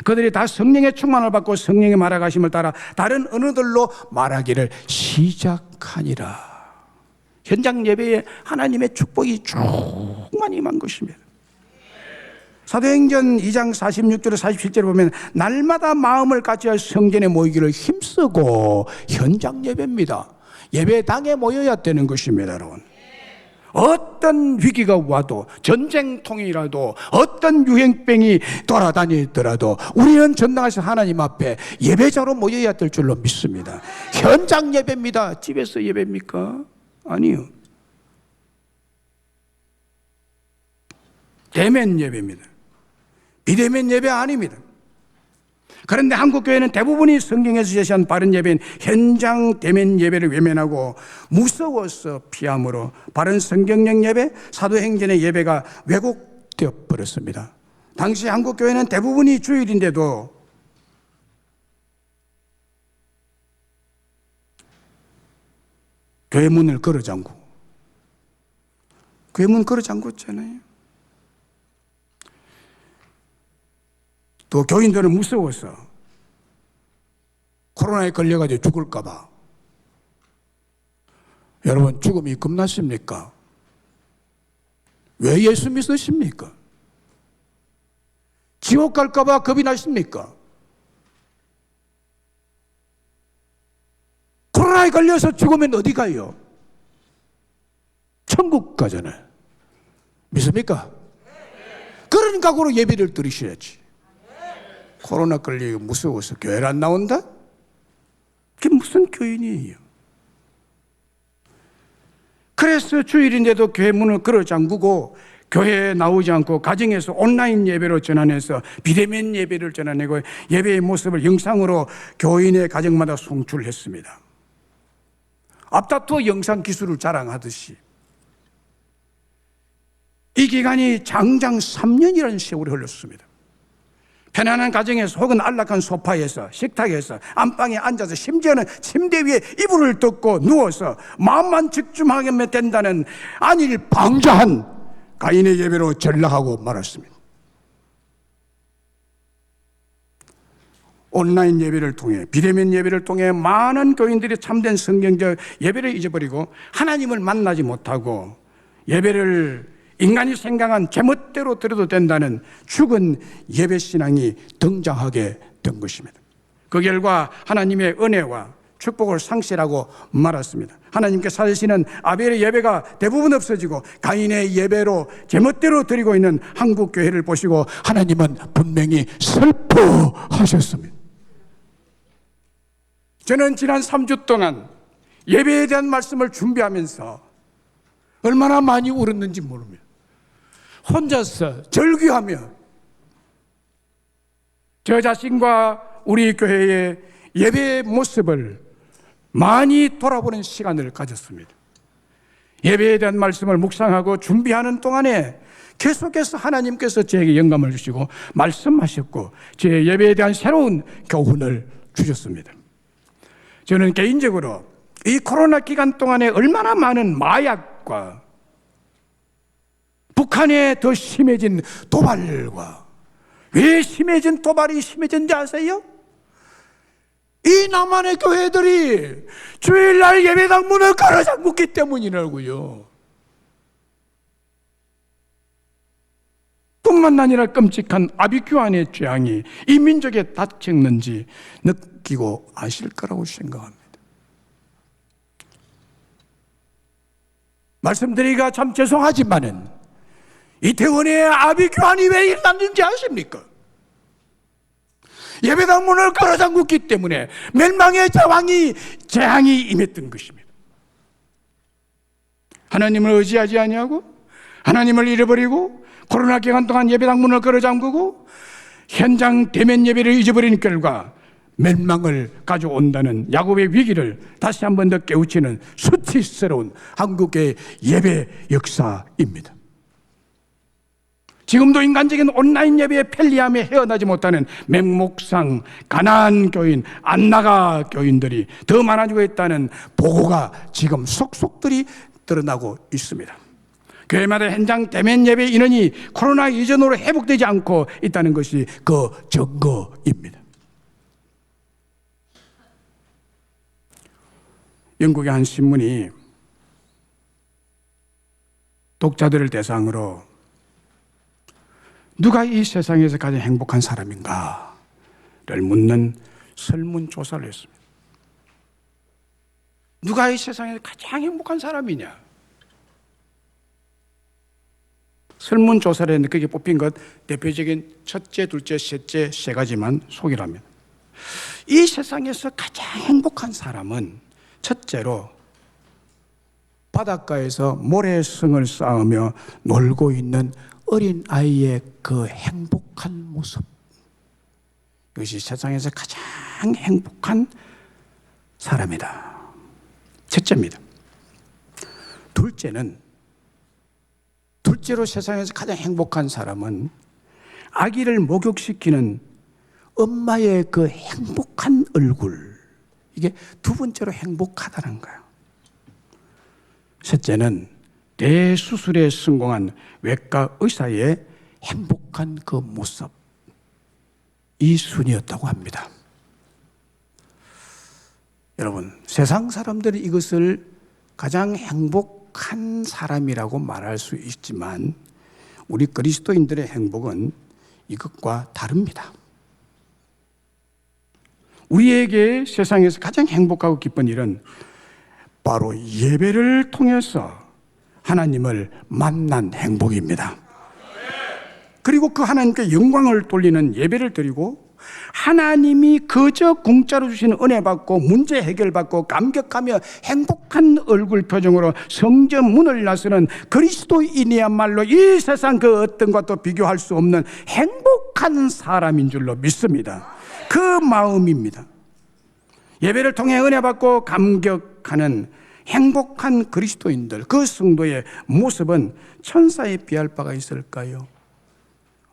그들이 다 성령의 충만을 받고 성령의 말하가심을 따라 다른 언어들로 말하기를 시작하니라. 현장 예배에 하나님의 축복이 충만히 임한 것입니다. 사도행전 2장 46절에 47절에 보면 날마다 마음을 같이하여 성전에 모이기를 힘쓰고 현장 예배입니다. 예배당에 모여야 되는 것입니다, 여러분. 어떤 위기가 와도 전쟁통이라도 어떤 유행병이 돌아다니더라도 우리는 전능하신 하나님 앞에 예배자로 모여야 될 줄로 믿습니다. 현장 예배입니다. 집에서 예배입니까? 아니요. 대면 예배입니다. 비대면 예배 아닙니다. 그런데 한국교회는 대부분이 성경에서 제시한 바른 예배인 현장 대면 예배를 외면하고 무서워서 피함으로 바른 성경적 예배, 사도행전의 예배가 왜곡되어 버렸습니다. 당시 한국교회는 대부분이 주일인데도 교회 문을 걸어 잠궜잖아요. 또 교인들은 무서워서 코로나에 걸려가지고 죽을까봐. 여러분, 죽음이 겁나십니까? 왜 예수 믿으십니까? 지옥 갈까봐 겁이 나십니까? 코로나에 걸려서 죽으면 어디 가요? 천국 가잖아요. 믿습니까? 그런 각오로 예배를 드리셔야지. 코로나 걸리고 무서워서 교회를 안 나온다? 그게 무슨 교인이에요? 그래서 주일인데도 교회 문을 걸어 잠그고 교회에 나오지 않고 가정에서 온라인 예배로 전환해서 비대면 예배를 전환하고 예배의 모습을 영상으로 교인의 가정마다 송출했습니다. 앞다투어 영상 기술을 자랑하듯이 이 기간이 장장 3년이라는 세월이 흘렀습니다. 편안한 가정에서 혹은 안락한 소파에서 식탁에서 안방에 앉아서 심지어는 침대 위에 이불을 덮고 누워서 마음만 집중하게 된다는 안일방자한 가인의 예배로 전락하고 말았습니다. 온라인 예배를 통해 비대면 예배를 통해 많은 교인들이 참된 성경적 예배를 잊어버리고 하나님을 만나지 못하고 예배를 인간이 생각한 제멋대로 드려도 된다는 죽은 예배신앙이 등장하게 된 것입니다. 그 결과 하나님의 은혜와 축복을 상실하고 말았습니다. 하나님께 사주시는 아벨의 예배가 대부분 없어지고 가인의 예배로 제멋대로 드리고 있는 한국교회를 보시고 하나님은 분명히 슬퍼하셨습니다. 저는 지난 3주 동안 예배에 대한 말씀을 준비하면서 얼마나 많이 울었는지 모릅니다. 혼자서 절규하며 저 자신과 우리 교회의 예배의 모습을 많이 돌아보는 시간을 가졌습니다. 예배에 대한 말씀을 묵상하고 준비하는 동안에 계속해서 하나님께서 저에게 영감을 주시고 말씀하셨고 제 예배에 대한 새로운 교훈을 주셨습니다. 저는 개인적으로 이 코로나 기간 동안에 얼마나 많은 마약과 북한에 더 심해진 도발과, 왜 심해진 도발이 심해진지 아세요? 이 남한의 교회들이 주일날 예배당 문을 걸어 잠궜기 때문이라고요. 뿐만 아니라 끔찍한 아비규환의 재앙이 이 민족에 닥쳤는지 느끼고 아실 거라고 생각합니다. 말씀드리기가 참 죄송하지만은 이태원의 아비규환이 왜 일어났는지 아십니까? 예배당 문을 걸어 잠궜기 때문에 멸망의 재앙이 임했던 것입니다. 하나님을 의지하지 아니하고 하나님을 잃어버리고 코로나 기간 동안 예배당 문을 걸어 잠그고 현장 대면 예배를 잊어버리는 결과 멸망을 가져온다는 야곱의 위기를 다시 한 번 더 깨우치는 수치스러운 한국의 예배 역사입니다. 지금도 인간적인 온라인 예배의 편리함에 헤어나지 못하는 맹목상 가난한 교인, 안나가 교인들이 더 많아지고 있다는 보고가 지금 속속들이 드러나고 있습니다. 교회마다 현장 대면 예배 인원이 코로나 이전으로 회복되지 않고 있다는 것이 그 증거입니다. 영국의 한 신문이 독자들을 대상으로 누가 이 세상에서 가장 행복한 사람인가를 묻는 설문조사를 했습니다. 누가 이 세상에서 가장 행복한 사람이냐? 설문조사를 했는데 거기에 뽑힌 것 대표적인 첫째, 둘째, 셋째 세 가지만 소개를 합니다. 이 세상에서 가장 행복한 사람은 첫째로 바닷가에서 모래성을 쌓으며 놀고 있는 어린 아이의 그 행복한 모습, 이것이 세상에서 가장 행복한 사람이다. 첫째입니다. 둘째로 세상에서 가장 행복한 사람은 아기를 목욕시키는 엄마의 그 행복한 얼굴, 이게 두 번째로 행복하다는 거예요. 셋째는 대수술에 성공한 외과 의사의 행복한 그 모습, 이 순이었다고 합니다. 여러분, 세상 사람들이 이것을 가장 행복한 사람이라고 말할 수 있지만 우리 그리스도인들의 행복은 이것과 다릅니다. 우리에게 세상에서 가장 행복하고 기쁜 일은 바로 예배를 통해서 하나님을 만난 행복입니다. 그리고 그 하나님께 영광을 돌리는 예배를 드리고 하나님이 그저 공짜로 주신 은혜 받고 문제 해결 받고 감격하며 행복한 얼굴 표정으로 성전 문을 나서는 그리스도인이야말로 이 세상 그 어떤 것도 비교할 수 없는 행복한 사람인 줄로 믿습니다. 그 마음입니다. 예배를 통해 은혜 받고 감격하는 행복한 그리스도인들, 그 성도의 모습은 천사에 비할 바가 있을까요?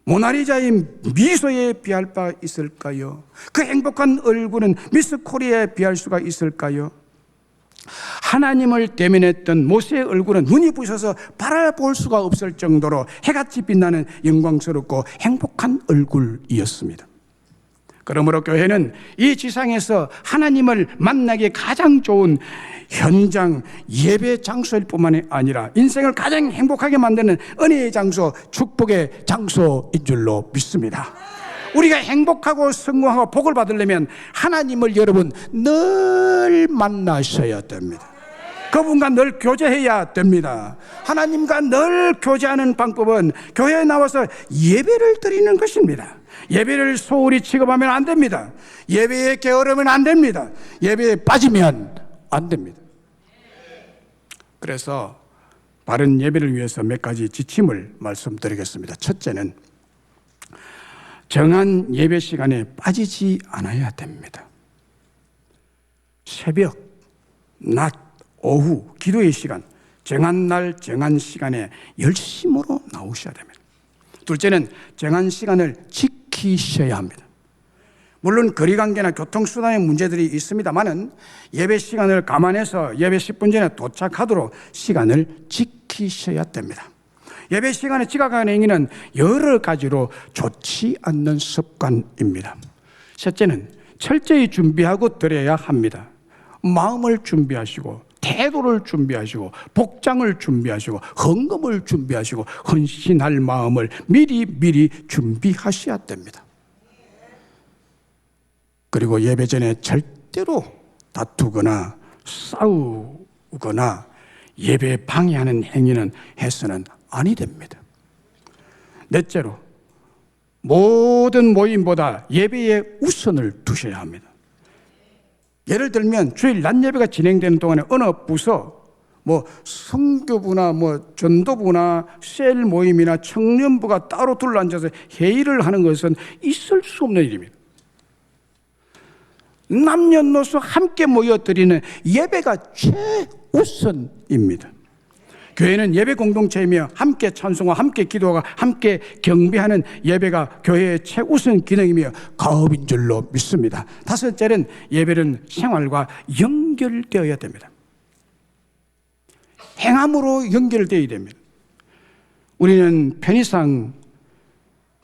모나리자의 미소에 비할 바 있을까요? 그 행복한 얼굴은 미스 코리아에 비할 수가 있을까요? 하나님을 대면했던 모세의 얼굴은 눈이 부셔서 바라볼 수가 없을 정도로 해같이 빛나는 영광스럽고 행복한 얼굴이었습니다. 그러므로 교회는 이 지상에서 하나님을 만나기 가장 좋은 현장 예배 장소일 뿐만이 아니라 인생을 가장 행복하게 만드는 은혜의 장소, 축복의 장소인 줄로 믿습니다. 우리가 행복하고 성공하고 복을 받으려면 하나님을 여러분 늘 만나셔야 됩니다. 그분과 늘 교제해야 됩니다. 하나님과 늘 교제하는 방법은 교회에 나와서 예배를 드리는 것입니다. 예배를 소홀히 취급하면 안 됩니다. 예배에 게으르면 안 됩니다. 예배에 빠지면 안 됩니다. 그래서 바른 예배를 위해서 몇 가지 지침을 말씀드리겠습니다. 첫째는 정한 예배 시간에 빠지지 않아야 됩니다. 새벽, 낮, 오후 기도의 시간, 정한 날 정한 시간에 열심으로 나오셔야 됩니다. 둘째는 정한 시간을 지키셔야 합니다. 물론 거리관계나 교통수단의 문제들이 있습니다만은 예배 시간을 감안해서 예배 10분 전에 도착하도록 시간을 지키셔야 됩니다. 예배 시간에 지각하는 행위는 여러 가지로 좋지 않는 습관입니다. 셋째는 철저히 준비하고 드려야 합니다. 마음을 준비하시고 태도를 준비하시고 복장을 준비하시고 헌금을 준비하시고 헌신할 마음을 미리 준비하셔야 됩니다. 그리고 예배 전에 절대로 다투거나 싸우거나 예배 방해하는 행위는 해서는 아니 됩니다. 넷째로 모든 모임보다 예배에 우선을 두셔야 합니다. 예를 들면 주일 낮 예배가 진행되는 동안에 어느 부서 성교부나 전도부나 셀 모임이나 청년부가 따로 둘러앉아서 회의를 하는 것은 있을 수 없는 일입니다. 남녀노소 함께 모여드리는 예배가 최우선입니다. 교회는 예배 공동체이며 함께 찬송과 함께 기도가 함께 경배하는 예배가 교회의 최우선 기능이며 가업인 줄로 믿습니다. 다섯째는 예배는 생활과 연결되어야 됩니다. 행함으로 연결되어야 됩니다. 우리는 편의상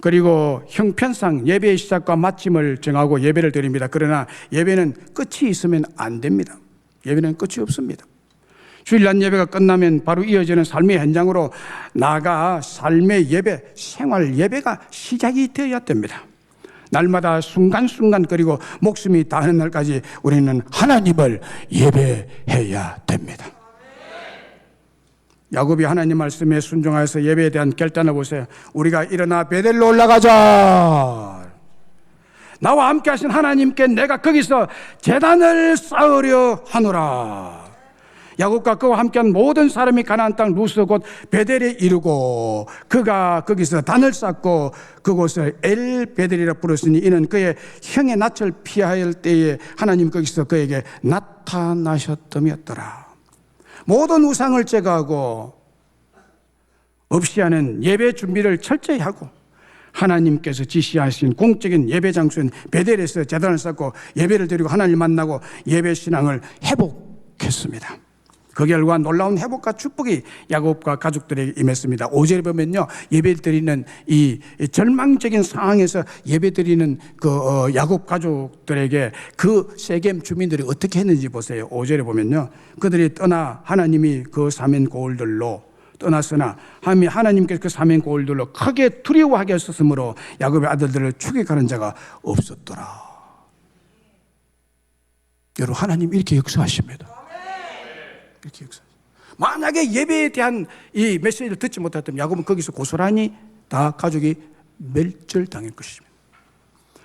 그리고 형편상 예배의 시작과 마침을 정하고 예배를 드립니다. 그러나 예배는 끝이 있으면 안 됩니다. 예배는 끝이 없습니다. 주일 낮 예배가 끝나면 바로 이어지는 삶의 현장으로 나아가 삶의 예배, 생활 예배가 시작이 되어야 됩니다. 날마다 순간순간 그리고 목숨이 다하는 날까지 우리는 하나님을 예배해야 됩니다. 야곱이 하나님 말씀에 순종하여서 예배에 대한 결단을 보세요. 우리가 일어나 베델로 올라가자. 나와 함께 하신 하나님께 내가 거기서 제단을 쌓으려 하노라. 야곱과 그와 함께한 모든 사람이 가나안 땅 루스 곧 베델에 이르고 그가 거기서 단을 쌓고 그곳을 엘베델이라 부르시니 이는 그의 형의 낯을 피할 때에 하나님 거기서 그에게 나타나셨음이었더라. 모든 우상을 제거하고 없이 하는 예배 준비를 철저히 하고 하나님께서 지시하신 공적인 예배 장소인 베델에서 제단을 쌓고 예배를 드리고 하나님을 만나고 예배 신앙을 회복했습니다. 그 결과 놀라운 회복과 축복이 야곱과 가족들에게 임했습니다. 5절에 보면요, 예배 드리는 이 절망적인 상황에서 예배 드리는 야곱 가족들에게 그 세겜 주민들이 어떻게 했는지 보세요. 5절에 보면요, 그들이 떠나 하나님이 그 사면 고울들로 떠났으나 하나님께서 그 사면 고울들로 크게 두려워하게 하셨으므로 야곱의 아들들을 추격하는 자가 없었더라. 여러분, 하나님 이렇게 역사하십니다. 이렇게 역사. 만약에 예배에 대한 이 메시지를 듣지 못했다면 야곱은 거기서 고스란히 다 가족이 멸절당할 것입니다.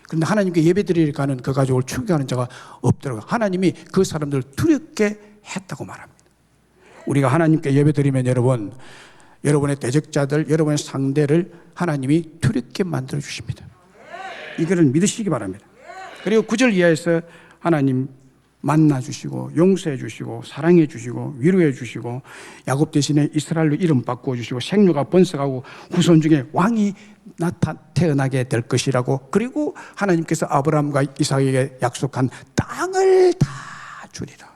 그런데 하나님께 예배드리러 가는 그 가족을 추격하는 자가 없더라고요. 하나님이 그 사람들을 두렵게 했다고 말합니다. 우리가 하나님께 예배드리면 여러분의 대적자들, 여러분의 상대를 하나님이 두렵게 만들어 주십니다. 이거를 믿으시기 바랍니다. 그리고 9절 이하에서 하나님 만나 주시고 용서해 주시고 사랑해 주시고 위로해 주시고 야곱 대신에 이스라엘로 이름 바꾸어 주시고 생류가 번성하고 후손 중에 왕이 태어나게 될 것이라고, 그리고 하나님께서 아브라함과 이삭에게 약속한 땅을 다 주리라.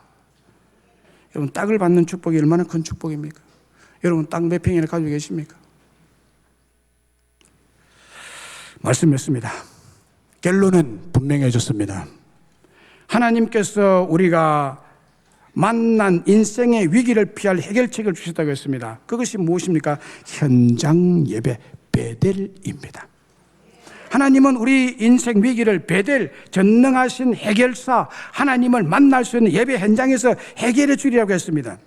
여러분, 땅을 받는 축복이 얼마나 큰 축복입니까? 여러분, 땅 몇 평이나 가지고 계십니까? 말씀했습니다. 결론은 분명해졌습니다. 하나님께서 우리가 만난 인생의 위기를 피할 해결책을 주셨다고 했습니다. 그것이 무엇입니까? 현장 예배, 베델입니다. 하나님은 우리 인생 위기를 베델, 전능하신 해결사 하나님을 만날 수 있는 예배 현장에서 해결해 주리라고 했습니다.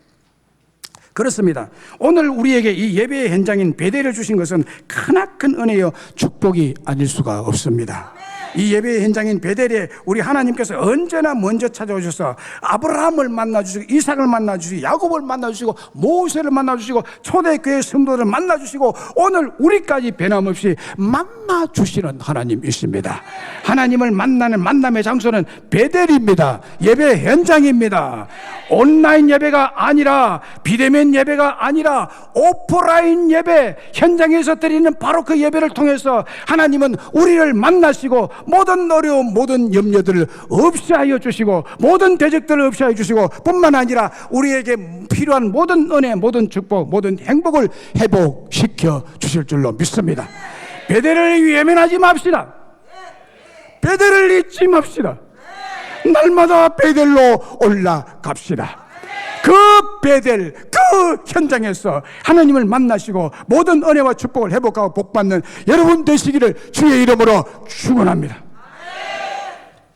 그렇습니다. 오늘 우리에게 이 예배의 현장인 베델을 주신 것은 크나큰 은혜요 축복이 아닐 수가 없습니다. 이 예배의 현장인 베델에 우리 하나님께서 언제나 먼저 찾아오셔서 아브라함을 만나주시고 이삭을 만나주시고 야곱을 만나주시고 모세를 만나주시고 초대교회 성도를 만나주시고 오늘 우리까지 변함없이 만나주시는 하나님이십니다. 하나님을 만나는 만남의 장소는 베델입니다. 예배 현장입니다. 온라인 예배가 아니라 비대면 예배가 아니라 오프라인 예배 현장에서 드리는 바로 그 예배를 통해서 하나님은 우리를 만나시고 모든 어려움 모든 염려들을 없애하여 주시고 모든 대적들을 없애하여 주시고 뿐만 아니라 우리에게 필요한 모든 은혜 모든 축복 모든 행복을 회복시켜 주실 줄로 믿습니다. 베델을 외면하지 맙시다. 베델을 잊지 맙시다. 날마다 베델로 올라갑시다. 그 베델 그 현장에서 하나님을 만나시고 모든 은혜와 축복을 회복하고 복받는 여러분 되시기를 주의 이름으로 축원합니다.